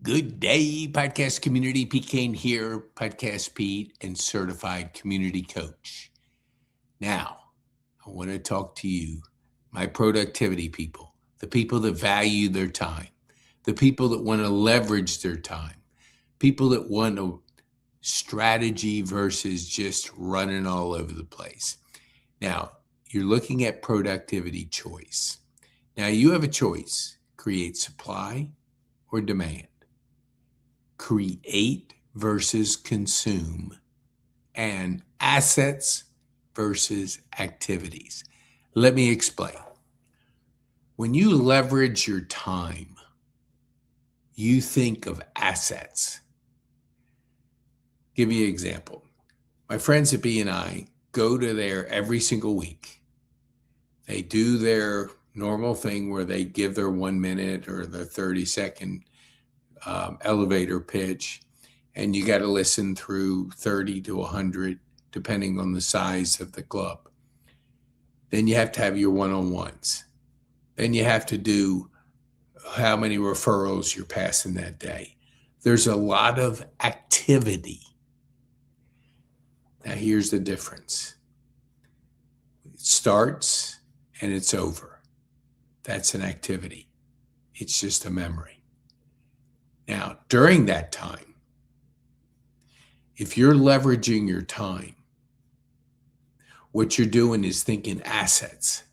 Good day, podcast community. Pete Kane here, Podcast Pete, and certified community coach. Now, I want to talk to you, my productivity people, the people that value their time, the people that want to leverage their time, people that want a strategy versus just running all over the place. Now, you're looking at productivity choice. Now, you have a choice: create supply or demand, create versus consume, and assets versus activities. Let me explain. When you leverage your time, you think of assets. Give you an example. My friends at BNI go to there every single week. They do their normal thing where they give their 1 minute or their 30-second elevator pitch, and you got to listen through 30 to 100, depending on the size of the club. Then you have to have your one-on-ones. Then you have to do how many referrals you're passing that day. There's a lot of activity. Now, here's the difference. It starts and it's over. That's an activity. It's just a memory. Now, during that time, if you're leveraging your time, what you're doing is thinking assets.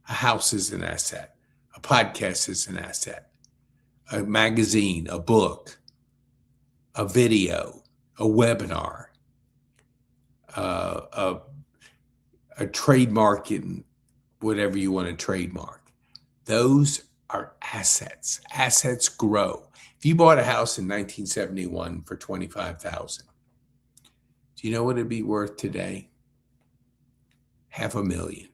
A house is an asset. A podcast is an asset. A magazine, a book, a video, a webinar, a trademark in whatever you want to trademark. Those are assets. Assets grow. If you bought a house in 1971 for $25,000, do you know what it'd be worth today? $500,000.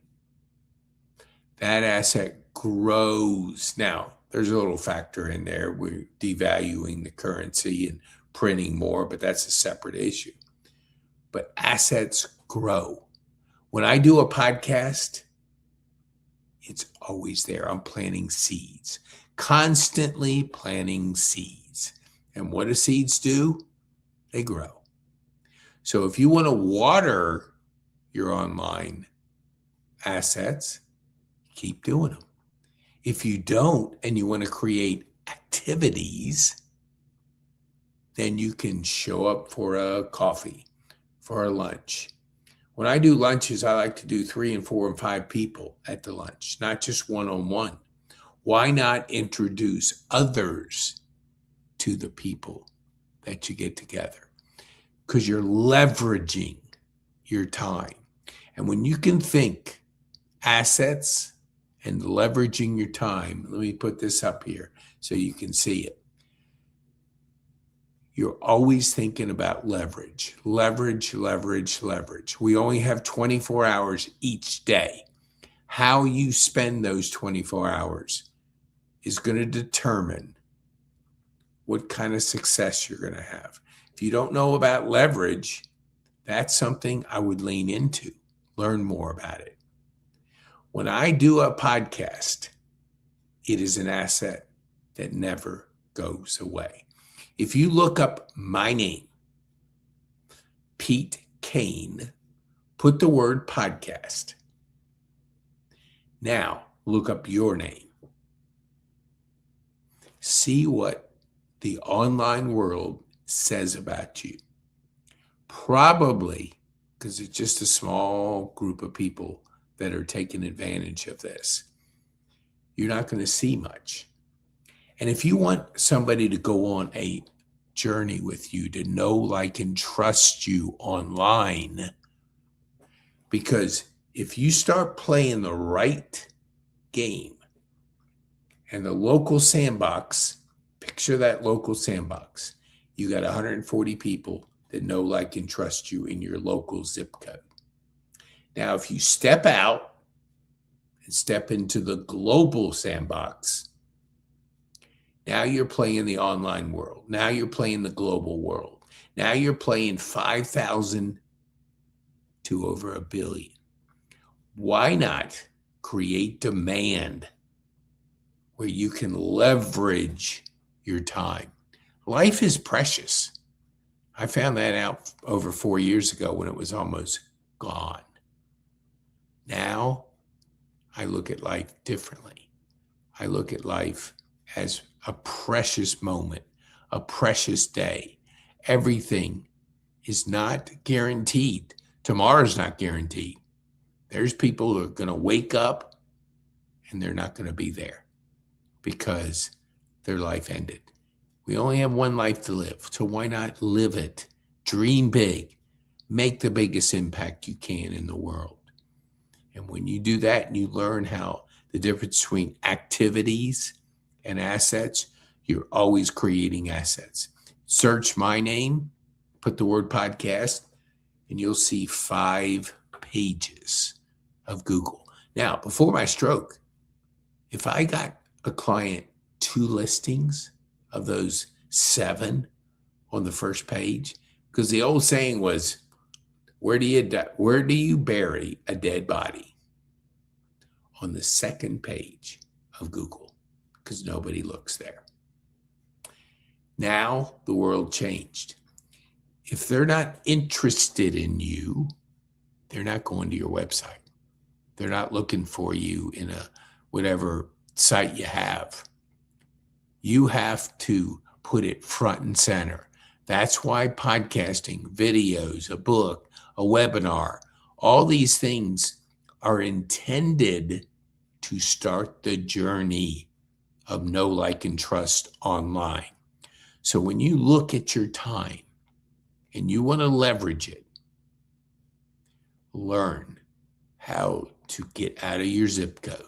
That asset grows. Now, there's a little factor in there. We're devaluing the currency and printing more, but that's a separate issue. But assets grow. When I do a podcast, it's always there. I'm planting seeds, constantly planting seeds. And what do seeds do? They grow. So if you want to water your online assets, keep doing them. If you don't and you want to create activities, then you can show up for a coffee, for a lunch. When I do lunches, I like to do 3 and 4 and 5 people at the lunch, not just one-on-one. Why not introduce others to the people that you get together? Because you're leveraging your time. And when you can think assets and leveraging your time, let me put this up here so you can see it. You're always thinking about leverage, leverage, leverage, leverage. We only have 24 hours each day. How you spend those 24 hours is going to determine what kind of success you're going to have. If you don't know about leverage, that's something I would lean into, learn more about it. When I do a podcast, it is an asset that never goes away. If you look up my name, Pete Kane, put the word podcast. Now, look up your name. See what the online world says about you. Probably, because it's just a small group of people that are taking advantage of this, you're not going to see much. And if you want somebody to go on a journey with you, to know, like, and trust you online, because if you start playing the right game and the local sandbox, picture that local sandbox, you got 140 people that know, like, and trust you in your local zip code. Now, if you step out and step into the global sandbox, now you're playing the online world. Now you're playing the global world. Now you're playing 5,000 to over 1 billion. Why not create demand where you can leverage your time? Life is precious. I found that out over 4 years ago when it was almost gone. Now I look at life differently. I look at life as a precious moment, a precious day. Everything is not guaranteed. Tomorrow's not guaranteed. There's people who are going to wake up and they're not going to be there because their life ended. We only have one life to live, so why not live it? Dream big. Make the biggest impact you can in the world. And when you do that and you learn how the difference between activities and assets, you're always creating assets. Search my name, put the word podcast, and you'll see 5 pages of Google. Now, before my stroke, if I got a client 2 listings of those 7 on the first page, because the old saying was, where do you bury a dead body? On the second page of Google, because nobody looks there. Now the world changed. If they're not interested in you, they're not going to your website. They're not looking for you in a whatever site you have. You have to put it front and center. That's why podcasting, videos, a book, a webinar, all these things are intended to start the journey of know, like, and trust online. So when you look at your time and you want to leverage it, learn how to get out of your zip code.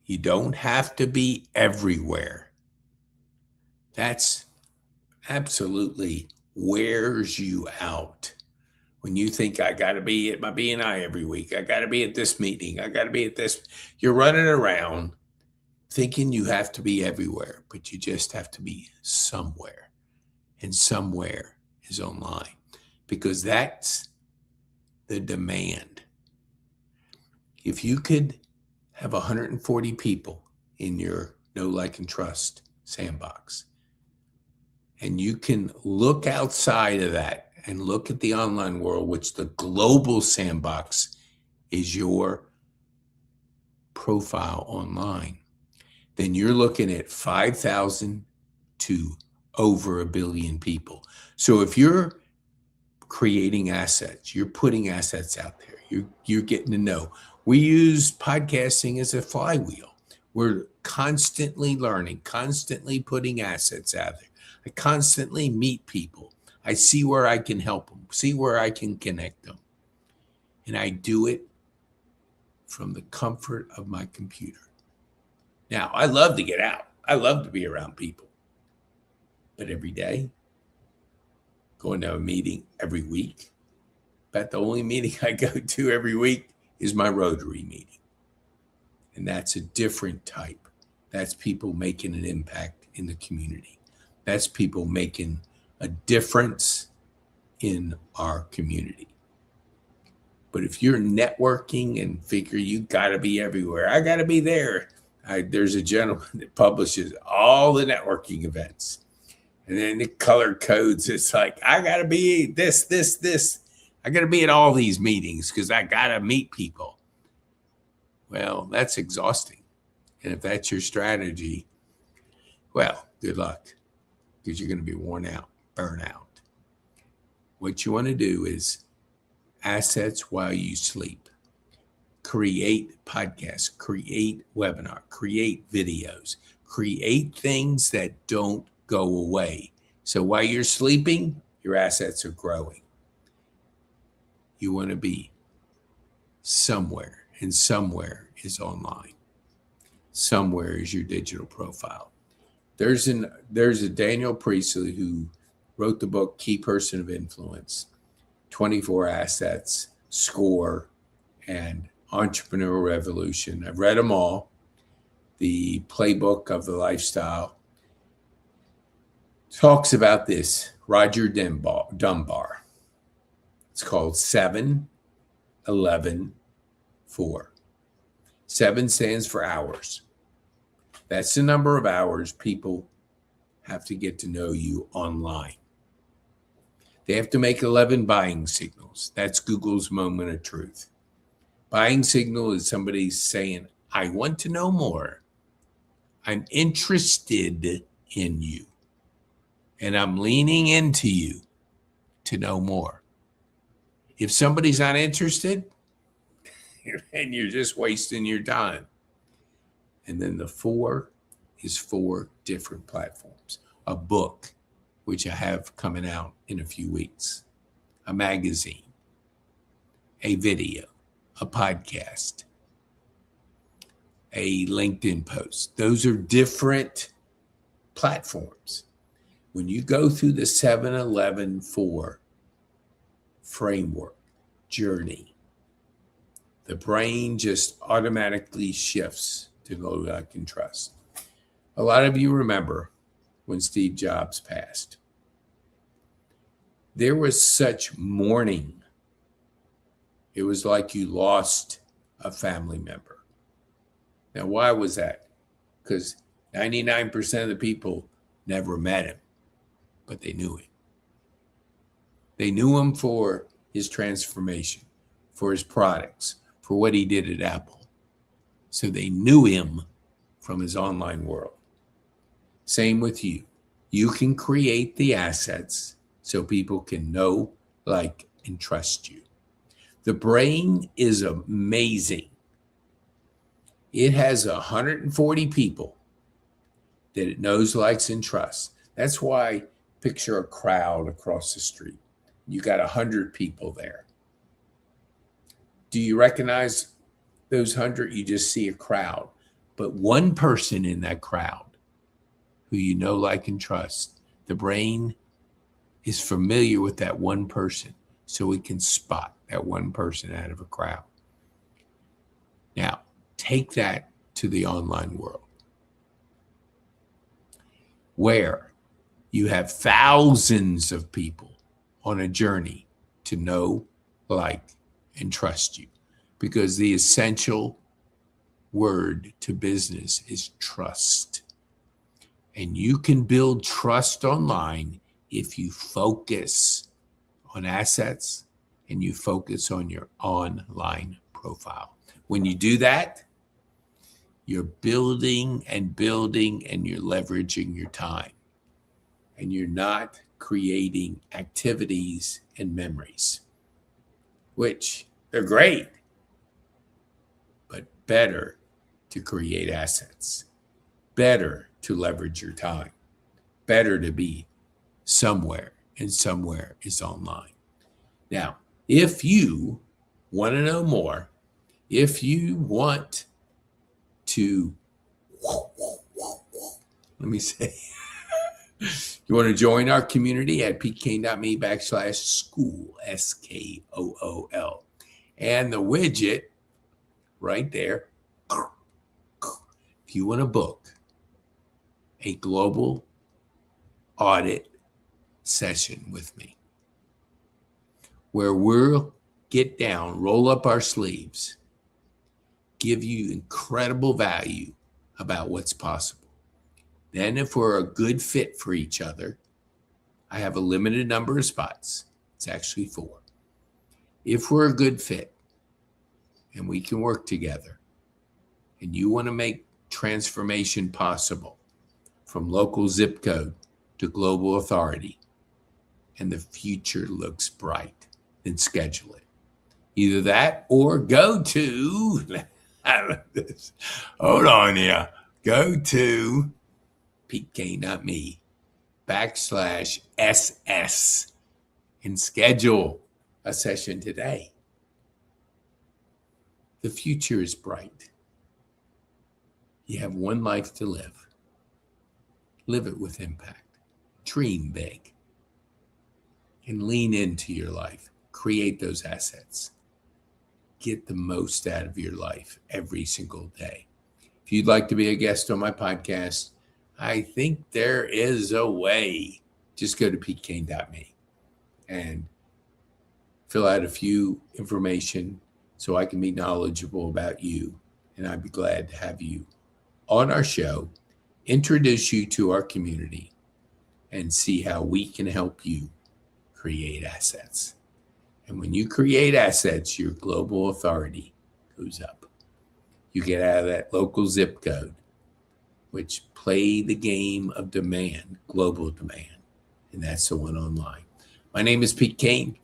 You don't have to be everywhere. That's absolutely wears you out. When you think, I got to be at my BNI every week, I got to be at this meeting, I got to be at this, you're running around thinking you have to be everywhere, but you just have to be somewhere. And somewhere is online, because that's the demand. If you could have 140 people in your know, like, and trust sandbox, and you can look outside of that and look at the online world, which the global sandbox is your profile online, then you're looking at 5,000 to over 1 billion people. So if you're creating assets, you're putting assets out there, you're getting to know. We use podcasting as a flywheel. We're constantly learning, constantly putting assets out there. I constantly meet people. I see where I can help them, see where I can connect them. And I do it from the comfort of my computer. Now, I love to get out. I love to be around people. But every day, going to a meeting every week, but the only meeting I go to every week is my Rotary meeting. And that's a different type. That's people making an impact in the community. That's people making a difference in our community. But if you're networking and figure you got to be everywhere, I got to be there. There's a gentleman that publishes all the networking events. And then the color codes, it's like, I got to be this. I got to be at all these meetings because I got to meet people. Well, that's exhausting. And if that's your strategy, well, good luck, because you're going to be worn out, burn out. What you want to do is assets while you sleep. Create podcasts, create webinar, create videos, create things that don't go away. So while you're sleeping, your assets are growing. You want to be somewhere, and somewhere is online. Somewhere is your digital profile. There's a Daniel Priestley who wrote the book Key Person of Influence, 24 Assets, Score, and Entrepreneurial Revolution. I've read them all. The Playbook of the Lifestyle talks about this. Roger Dunbar. It's called 7-11-4. 7 stands for hours. That's the number of hours people have to get to know you online. They have to make 11 buying signals. That's Google's moment of truth. Buying signal is somebody saying, I want to know more. I'm interested in you. And I'm leaning into you to know more. If somebody's not interested, and you're just wasting your time. And then the 4 is 4 different platforms. A book, which I have coming out in a few weeks. A magazine. A video. A podcast. A LinkedIn post. Those are different platforms. When you go through the 7-11-4 framework, journey, the brain just automatically shifts to know, like, and trust. A lot of you remember when Steve Jobs passed. There was such mourning. It was like you lost a family member. Now, why was that? Because 99% of the people never met him, but they knew him. They knew him for his transformation, for his products, for what he did at Apple. So they knew him from his online world. Same with you. You can create the assets so people can know, like, and trust you. The brain is amazing. It has 140 people that it knows, likes, and trusts. That's why picture a crowd across the street. You got 100 people there. Do you recognize those 100? You just see a crowd. But one person in that crowd who you know, like, and trust, the brain is familiar with that one person, so it can spot that one person out of a crowd. Now, take that to the online world, where you have thousands of people on a journey to know, like, and trust you, because the essential word to business is trust. And you can build trust online if you focus on assets and you focus on your online profile. When you do that, you're building and building, and you're leveraging your time. And you're not creating activities and memories, which they're great, but better to create assets, better to leverage your time, better to be somewhere, and somewhere is online. Now, if you want to know more, if you want to, let me say, you want to join our community at petecain.me/school, SKOOL. And the widget right there, if you want to book a global audit session with me, where we'll get down, roll up our sleeves, give you incredible value about what's possible. Then if we're a good fit for each other, I have a limited number of spots. It's actually 4. If we're a good fit and we can work together, and you want to make transformation possible from local zip code to global authority, and the future looks bright, then schedule it. Either that or go to, hold on here, go to petecain.me/SS and schedule a session today. The future is bright. You have one life to live. Live it with impact. Dream big. And lean into your life. Create those assets. Get the most out of your life every single day. If you'd like to be a guest on my podcast, I think there is a way. Just go to petecain.me and fill out a few information so I can be knowledgeable about you. And I'd be glad to have you on our show, introduce you to our community, and see how we can help you create assets. And when you create assets, your global authority goes up. You get out of that local zip code, which play the game of demand, global demand, and that's the one online. My name is Pete Kane.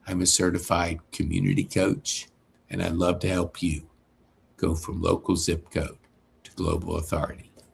I'm a certified community coach, and I'd love to help you go from local zip code to global authority.